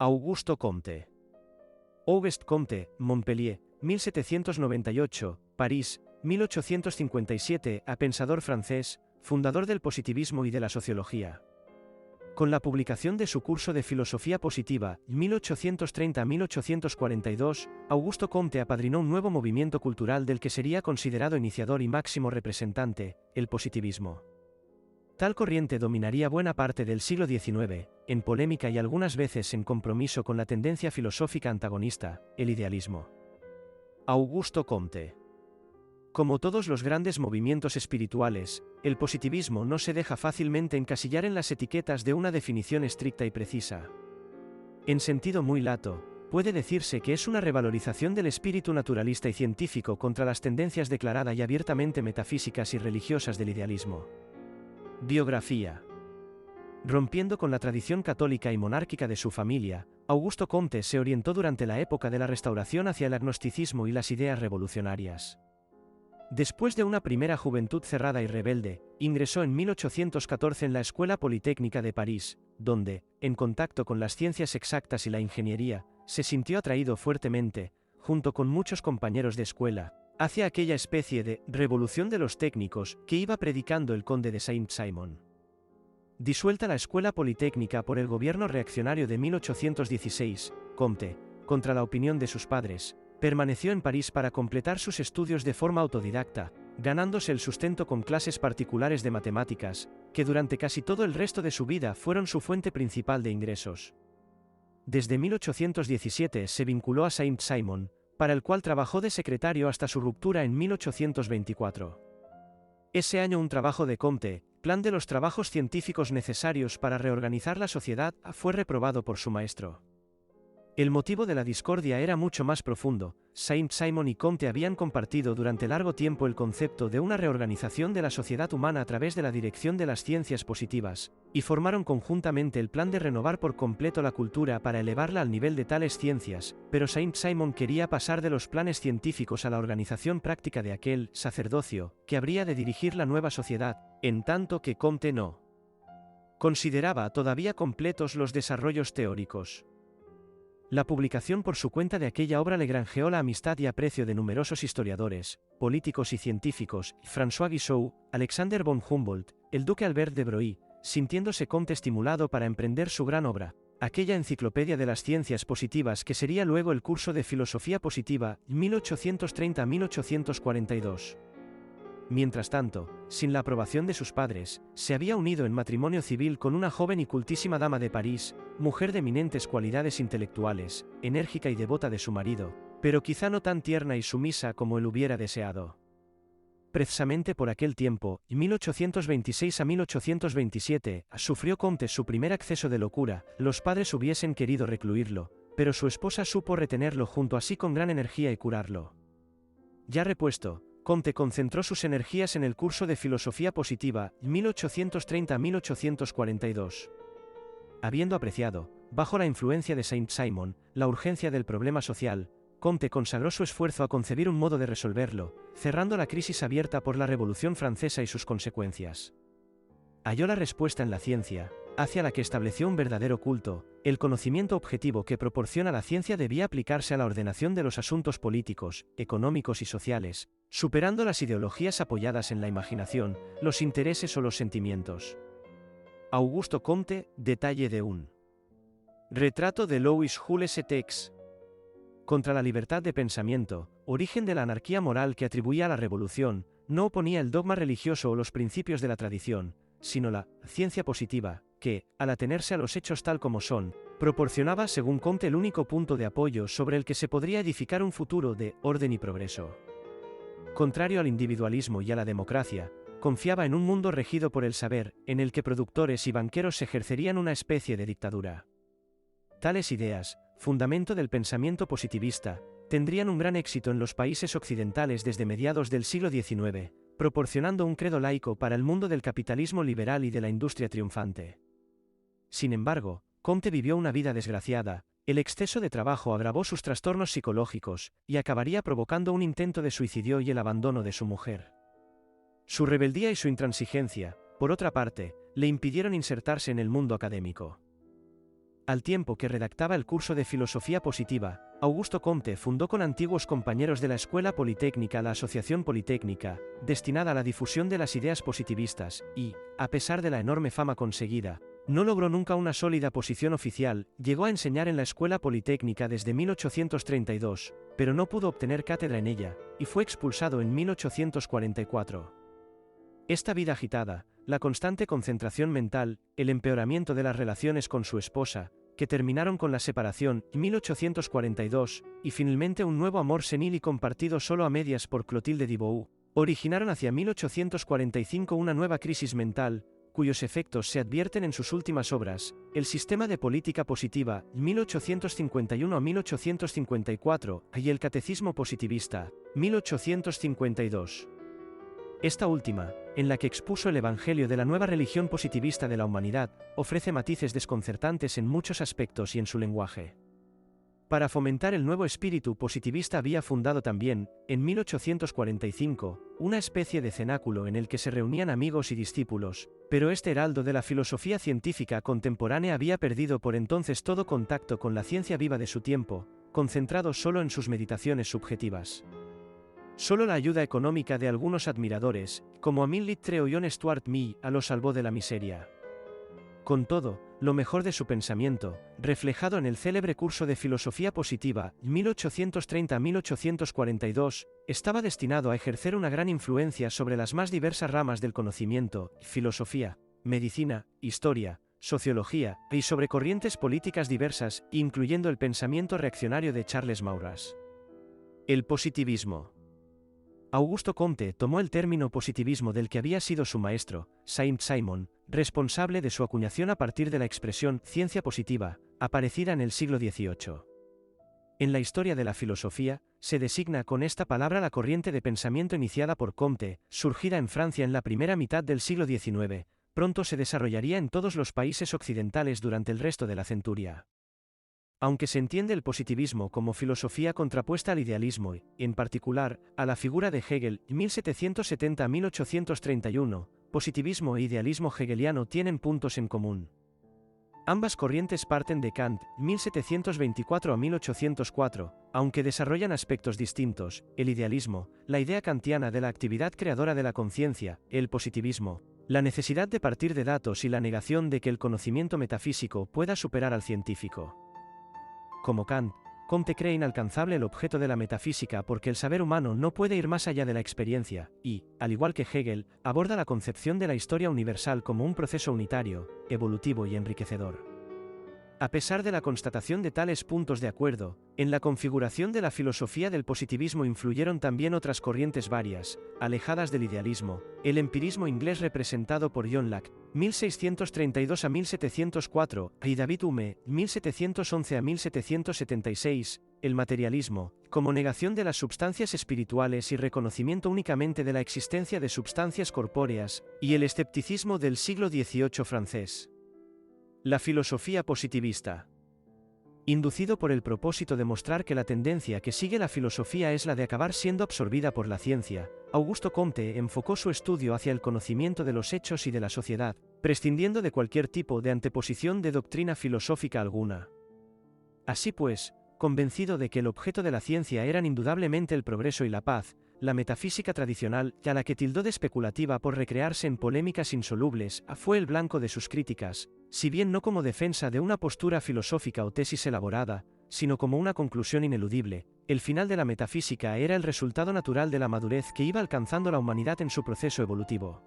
Augusto Comte. Auguste Comte, Montpellier, 1798, París, 1857, a pensador francés, fundador del positivismo y de la sociología. Con la publicación de su curso de filosofía positiva, 1830-1842, Augusto Comte apadrinó un nuevo movimiento cultural del que sería considerado iniciador y máximo representante, el positivismo. Tal corriente dominaría buena parte del siglo XIX, en polémica y algunas veces en compromiso con la tendencia filosófica antagonista, el idealismo. Augusto Comte. Como todos los grandes movimientos espirituales, el positivismo no se deja fácilmente encasillar en las etiquetas de una definición estricta y precisa. En sentido muy lato, puede decirse que es una revalorización del espíritu naturalista y científico contra las tendencias declarada y abiertamente metafísicas y religiosas del idealismo. Biografía. Rompiendo con la tradición católica y monárquica de su familia, Augusto Comte se orientó durante la época de la Restauración hacia el agnosticismo y las ideas revolucionarias. Después de una primera juventud cerrada y rebelde, ingresó en 1814 en la Escuela Politécnica de París, donde, en contacto con las ciencias exactas y la ingeniería, se sintió atraído fuertemente, junto con muchos compañeros de escuela, hacia aquella especie de revolución de los técnicos que iba predicando el conde de Saint-Simon. Disuelta la Escuela Politécnica por el gobierno reaccionario de 1816, Comte, contra la opinión de sus padres, permaneció en París para completar sus estudios de forma autodidacta, ganándose el sustento con clases particulares de matemáticas, que durante casi todo el resto de su vida fueron su fuente principal de ingresos. Desde 1817 se vinculó a Saint-Simon, para el cual trabajó de secretario hasta su ruptura en 1824. Ese año un trabajo de Comte, Plan de los trabajos científicos necesarios para reorganizar la sociedad, fue reprobado por su maestro. El motivo de la discordia era mucho más profundo. Saint-Simon y Comte habían compartido durante largo tiempo el concepto de una reorganización de la sociedad humana a través de la dirección de las ciencias positivas, y formaron conjuntamente el plan de renovar por completo la cultura para elevarla al nivel de tales ciencias, pero Saint-Simon quería pasar de los planes científicos a la organización práctica de aquel sacerdocio, que habría de dirigir la nueva sociedad, en tanto que Comte no consideraba todavía completos los desarrollos teóricos. La publicación por su cuenta de aquella obra le granjeó la amistad y aprecio de numerosos historiadores, políticos y científicos, François Guizot, Alexander von Humboldt, el duque Albert de Broglie, sintiéndose Comte estimulado para emprender su gran obra, aquella enciclopedia de las ciencias positivas que sería luego el curso de filosofía positiva, 1830-1842. Mientras tanto, sin la aprobación de sus padres, se había unido en matrimonio civil con una joven y cultísima dama de París, mujer de eminentes cualidades intelectuales, enérgica y devota de su marido, pero quizá no tan tierna y sumisa como él hubiera deseado. Precisamente por aquel tiempo, 1826 a 1827, sufrió Comte su primer acceso de locura. Los padres hubiesen querido recluirlo, pero su esposa supo retenerlo junto a sí con gran energía y curarlo. Ya repuesto, Comte concentró sus energías en el curso de filosofía positiva, 1830-1842. Habiendo apreciado, bajo la influencia de Saint-Simon, la urgencia del problema social, Comte consagró su esfuerzo a concebir un modo de resolverlo, cerrando la crisis abierta por la Revolución Francesa y sus consecuencias. Halló la respuesta en la ciencia, hacia la que estableció un verdadero culto. El conocimiento objetivo que proporciona la ciencia debía aplicarse a la ordenación de los asuntos políticos, económicos y sociales, superando las ideologías apoyadas en la imaginación, los intereses o los sentimientos. Augusto Comte, detalle de un retrato de Louis Jules Etex. Contra la libertad de pensamiento, origen de la anarquía moral que atribuía a la revolución, no oponía el dogma religioso o los principios de la tradición, sino la ciencia positiva, que, al atenerse a los hechos tal como son, proporcionaba según Comte el único punto de apoyo sobre el que se podría edificar un futuro de orden y progreso. Contrario al individualismo y a la democracia, confiaba en un mundo regido por el saber, en el que productores y banqueros ejercerían una especie de dictadura. Tales ideas, fundamento del pensamiento positivista, tendrían un gran éxito en los países occidentales desde mediados del siglo XIX, proporcionando un credo laico para el mundo del capitalismo liberal y de la industria triunfante. Sin embargo, Comte vivió una vida desgraciada. El exceso de trabajo agravó sus trastornos psicológicos, y acabaría provocando un intento de suicidio y el abandono de su mujer. Su rebeldía y su intransigencia, por otra parte, le impidieron insertarse en el mundo académico. Al tiempo que redactaba el curso de filosofía positiva, Augusto Comte fundó con antiguos compañeros de la Escuela Politécnica la Asociación Politécnica, destinada a la difusión de las ideas positivistas, y, a pesar de la enorme fama conseguida, no logró nunca una sólida posición oficial. Llegó a enseñar en la Escuela Politécnica desde 1832, pero no pudo obtener cátedra en ella, y fue expulsado en 1844. Esta vida agitada, la constante concentración mental, el empeoramiento de las relaciones con su esposa, que terminaron con la separación en 1842, y finalmente un nuevo amor senil y compartido solo a medias por Clotilde Dibou, originaron hacia 1845 una nueva crisis mental, cuyos efectos se advierten en sus últimas obras, El sistema de política positiva, 1851 a 1854, y El catecismo positivista, 1852. Esta última, en la que expuso el Evangelio de la nueva religión positivista de la humanidad, ofrece matices desconcertantes en muchos aspectos y en su lenguaje. Para fomentar el nuevo espíritu positivista había fundado también, en 1845, una especie de cenáculo en el que se reunían amigos y discípulos, pero este heraldo de la filosofía científica contemporánea había perdido por entonces todo contacto con la ciencia viva de su tiempo, concentrado solo en sus meditaciones subjetivas. Solo la ayuda económica de algunos admiradores, como Amin Littre o John Stuart Mill, lo salvó de la miseria. Con todo, lo mejor de su pensamiento, reflejado en el célebre curso de filosofía positiva, 1830-1842, estaba destinado a ejercer una gran influencia sobre las más diversas ramas del conocimiento, filosofía, medicina, historia, sociología, y sobre corrientes políticas diversas, incluyendo el pensamiento reaccionario de Charles Maurras. El positivismo. Augusto Comte tomó el término positivismo del que había sido su maestro, Saint-Simon, responsable de su acuñación a partir de la expresión ciencia positiva, aparecida en el siglo XVIII. En la historia de la filosofía, se designa con esta palabra la corriente de pensamiento iniciada por Comte, surgida en Francia en la primera mitad del siglo XIX, pronto se desarrollaría en todos los países occidentales durante el resto de la centuria. Aunque se entiende el positivismo como filosofía contrapuesta al idealismo y, en particular, a la figura de Hegel, 1770-1831, positivismo e idealismo hegeliano tienen puntos en común. Ambas corrientes parten de Kant, 1724-1804, aunque desarrollan aspectos distintos: el idealismo, la idea kantiana de la actividad creadora de la conciencia; el positivismo, la necesidad de partir de datos y la negación de que el conocimiento metafísico pueda superar al científico. Como Kant, Comte cree inalcanzable el objeto de la metafísica porque el saber humano no puede ir más allá de la experiencia, y, al igual que Hegel, aborda la concepción de la historia universal como un proceso unitario, evolutivo y enriquecedor. A pesar de la constatación de tales puntos de acuerdo, en la configuración de la filosofía del positivismo influyeron también otras corrientes varias, alejadas del idealismo: el empirismo inglés representado por John Locke, 1632 a 1704, y David Hume, 1711 a 1776, el materialismo, como negación de las substancias espirituales y reconocimiento únicamente de la existencia de substancias corpóreas, y el escepticismo del siglo XVIII francés. La filosofía positivista. Inducido por el propósito de mostrar que la tendencia que sigue la filosofía es la de acabar siendo absorbida por la ciencia, Augusto Comte enfocó su estudio hacia el conocimiento de los hechos y de la sociedad, prescindiendo de cualquier tipo de anteposición de doctrina filosófica alguna. Así pues, convencido de que el objeto de la ciencia eran indudablemente el progreso y la paz, la metafísica tradicional, a la que tildó de especulativa por recrearse en polémicas insolubles, fue el blanco de sus críticas, si bien no como defensa de una postura filosófica o tesis elaborada, sino como una conclusión ineludible: el final de la metafísica era el resultado natural de la madurez que iba alcanzando la humanidad en su proceso evolutivo.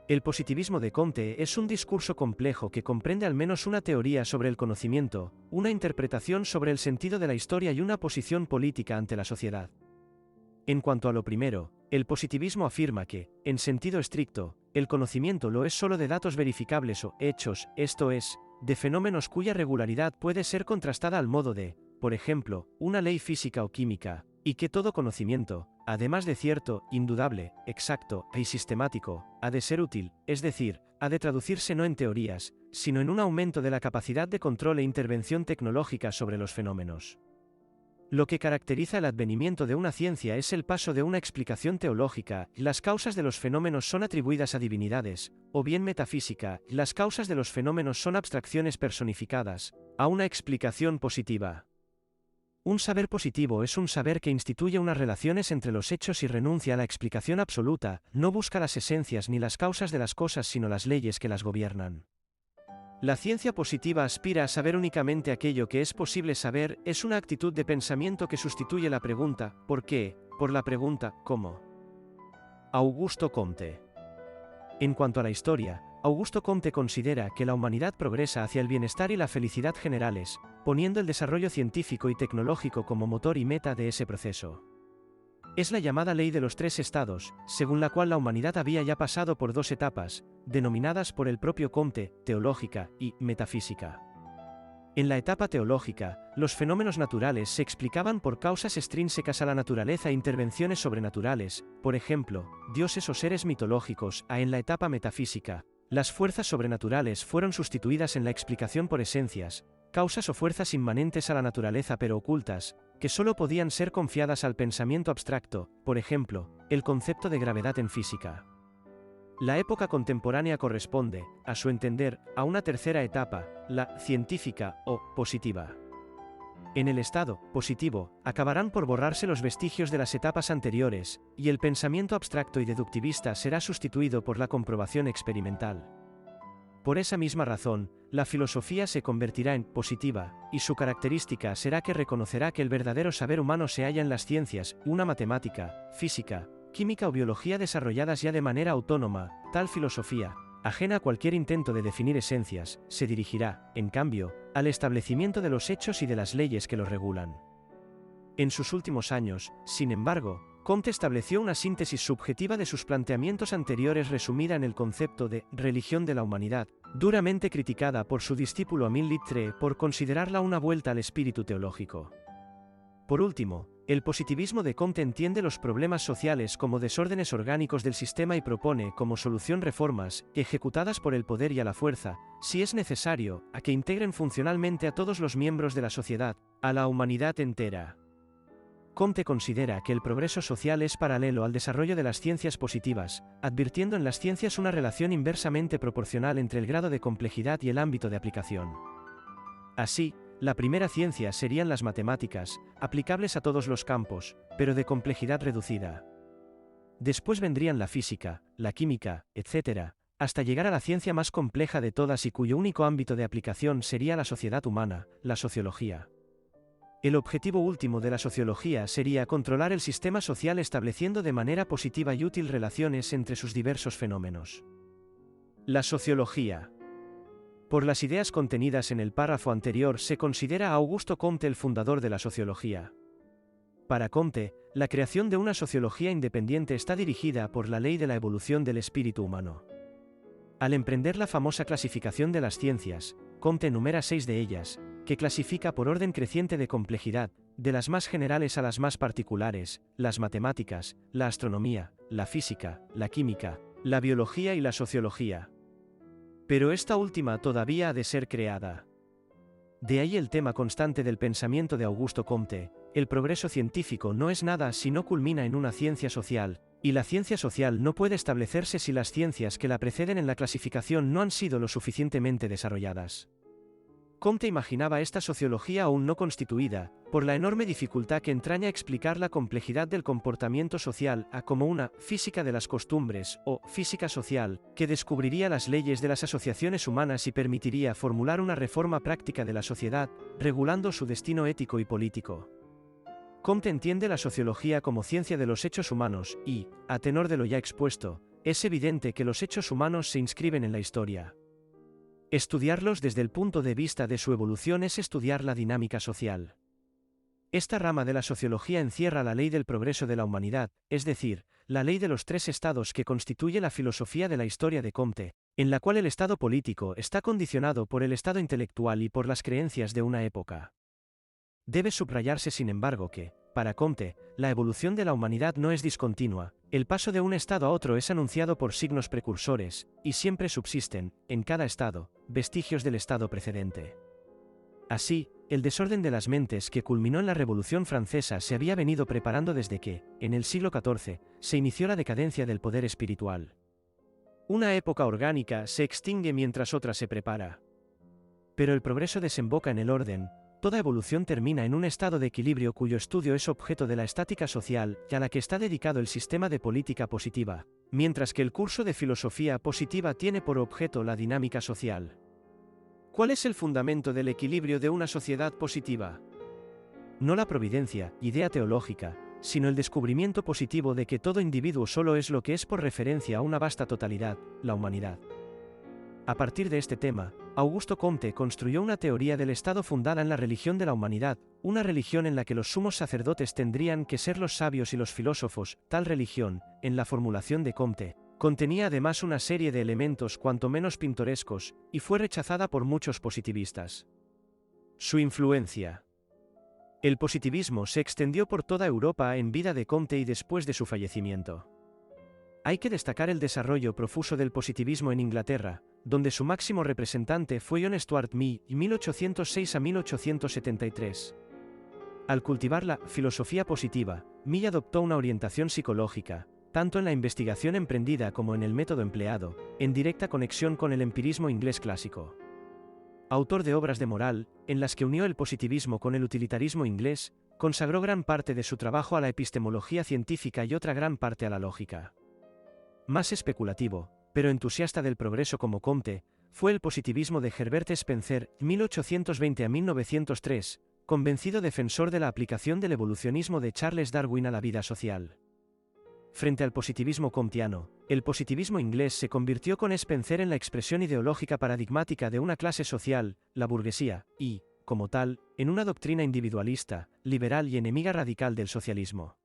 El positivismo de Comte es un discurso complejo que comprende al menos una teoría sobre el conocimiento, una interpretación sobre el sentido de la historia y una posición política ante la sociedad. En cuanto a lo primero, el positivismo afirma que, en sentido estricto, el conocimiento lo es solo de datos verificables o hechos, esto es, de fenómenos cuya regularidad puede ser contrastada al modo de, por ejemplo, una ley física o química, y que todo conocimiento, además de cierto, indudable, exacto y sistemático, ha de ser útil, es decir, ha de traducirse no en teorías, sino en un aumento de la capacidad de control e intervención tecnológica sobre los fenómenos. Lo que caracteriza el advenimiento de una ciencia es el paso de una explicación teológica, las causas de los fenómenos son atribuidas a divinidades, o bien metafísica, las causas de los fenómenos son abstracciones personificadas, a una explicación positiva. Un saber positivo es un saber que instituye unas relaciones entre los hechos y renuncia a la explicación absoluta, no busca las esencias ni las causas de las cosas sino las leyes que las gobiernan. La ciencia positiva aspira a saber únicamente aquello que es posible saber, es una actitud de pensamiento que sustituye la pregunta ¿por qué? Por la pregunta ¿cómo? Augusto Comte. En cuanto a la historia, Augusto Comte considera que la humanidad progresa hacia el bienestar y la felicidad generales, poniendo el desarrollo científico y tecnológico como motor y meta de ese proceso. Es la llamada ley de los tres estados, según la cual la humanidad había ya pasado por dos etapas, denominadas por el propio Comte, teológica y metafísica. En la etapa teológica, los fenómenos naturales se explicaban por causas extrínsecas a la naturaleza e intervenciones sobrenaturales, por ejemplo, dioses o seres mitológicos. En la etapa metafísica, las fuerzas sobrenaturales fueron sustituidas en la explicación por esencias, causas o fuerzas inmanentes a la naturaleza pero ocultas, que solo podían ser confiadas al pensamiento abstracto, por ejemplo, el concepto de gravedad en física. La época contemporánea corresponde, a su entender, a una tercera etapa, la científica o positiva. En el estado positivo, acabarán por borrarse los vestigios de las etapas anteriores, y el pensamiento abstracto y deductivista será sustituido por la comprobación experimental. Por esa misma razón, la filosofía se convertirá en positiva, y su característica será que reconocerá que el verdadero saber humano se halla en las ciencias, una matemática, física, química o biología desarrolladas ya de manera autónoma. Tal filosofía, ajena a cualquier intento de definir esencias, se dirigirá, en cambio, al establecimiento de los hechos y de las leyes que los regulan. En sus últimos años, sin embargo, Comte estableció una síntesis subjetiva de sus planteamientos anteriores resumida en el concepto de religión de la humanidad, duramente criticada por su discípulo Émile Littré por considerarla una vuelta al espíritu teológico. Por último, el positivismo de Comte entiende los problemas sociales como desórdenes orgánicos del sistema y propone como solución reformas, ejecutadas por el poder y a la fuerza, si es necesario, a que integren funcionalmente a todos los miembros de la sociedad, a la humanidad entera. Comte considera que el progreso social es paralelo al desarrollo de las ciencias positivas, advirtiendo en las ciencias una relación inversamente proporcional entre el grado de complejidad y el ámbito de aplicación. Así, la primera ciencia serían las matemáticas, aplicables a todos los campos, pero de complejidad reducida. Después vendrían la física, la química, etc., hasta llegar a la ciencia más compleja de todas y cuyo único ámbito de aplicación sería la sociedad humana, la sociología. El objetivo último de la sociología sería controlar el sistema social estableciendo de manera positiva y útil relaciones entre sus diversos fenómenos. La sociología. Por las ideas contenidas en el párrafo anterior se considera a Augusto Comte el fundador de la sociología. Para Comte, la creación de una sociología independiente está dirigida por la ley de la evolución del espíritu humano. Al emprender la famosa clasificación de las ciencias, Comte enumera 6 de ellas, que clasifica por orden creciente de complejidad, de las más generales a las más particulares, las matemáticas, la astronomía, la física, la química, la biología y la sociología. Pero esta última todavía ha de ser creada. De ahí el tema constante del pensamiento de Augusto Comte: el progreso científico no es nada si no culmina en una ciencia social, y la ciencia social no puede establecerse si las ciencias que la preceden en la clasificación no han sido lo suficientemente desarrolladas. Comte imaginaba esta sociología aún no constituida, por la enorme dificultad que entraña explicar la complejidad del comportamiento social, como una física de las costumbres, o física social, que descubriría las leyes de las asociaciones humanas y permitiría formular una reforma práctica de la sociedad, regulando su destino ético y político. Comte entiende la sociología como ciencia de los hechos humanos y, a tenor de lo ya expuesto, es evidente que los hechos humanos se inscriben en la historia. Estudiarlos desde el punto de vista de su evolución es estudiar la dinámica social. Esta rama de la sociología encierra la ley del progreso de la humanidad, es decir, la ley de los 3 estados que constituye la filosofía de la historia de Comte, en la cual el estado político está condicionado por el estado intelectual y por las creencias de una época. Debe subrayarse sin embargo que, para Comte, la evolución de la humanidad no es discontinua, el paso de un estado a otro es anunciado por signos precursores, y siempre subsisten, en cada estado, vestigios del estado precedente. Así, El desorden de las mentes que culminó en la Revolución Francesa se había venido preparando desde que, en el siglo XIV, se inició la decadencia del poder espiritual. Una época orgánica se extingue mientras otra se prepara. Pero el progreso desemboca en el orden, toda evolución termina en un estado de equilibrio cuyo estudio es objeto de la estática social y a la que está dedicado el sistema de política positiva, mientras que el curso de filosofía positiva tiene por objeto la dinámica social. ¿Cuál es el fundamento del equilibrio de una sociedad positiva? No la providencia, idea teológica, sino el descubrimiento positivo de que todo individuo solo es lo que es por referencia a una vasta totalidad, la humanidad. A partir de este tema, Augusto Comte construyó una teoría del Estado fundada en la religión de la humanidad, una religión en la que los sumos sacerdotes tendrían que ser los sabios y los filósofos. Tal religión, en la formulación de Comte, contenía además una serie de elementos cuanto menos pintorescos, y fue rechazada por muchos positivistas. Su influencia. El positivismo se extendió por toda Europa en vida de Comte y después de su fallecimiento. Hay que destacar el desarrollo profuso del positivismo en Inglaterra, donde su máximo representante fue John Stuart Mill, 1806 a 1873. Al cultivar la filosofía positiva, Mill adoptó una orientación psicológica, tanto en la investigación emprendida como en el método empleado, en directa conexión con el empirismo inglés clásico. Autor de obras de moral, en las que unió el positivismo con el utilitarismo inglés, consagró gran parte de su trabajo a la epistemología científica y otra gran parte a la lógica. Más especulativo, pero entusiasta del progreso como Comte, fue el positivismo de Herbert Spencer, 1820 a 1903, convencido defensor de la aplicación del evolucionismo de Charles Darwin a la vida social. Frente al positivismo comtiano, el positivismo inglés se convirtió con Spencer en la expresión ideológica paradigmática de una clase social, la burguesía, y, como tal, en una doctrina individualista, liberal y enemiga radical del socialismo.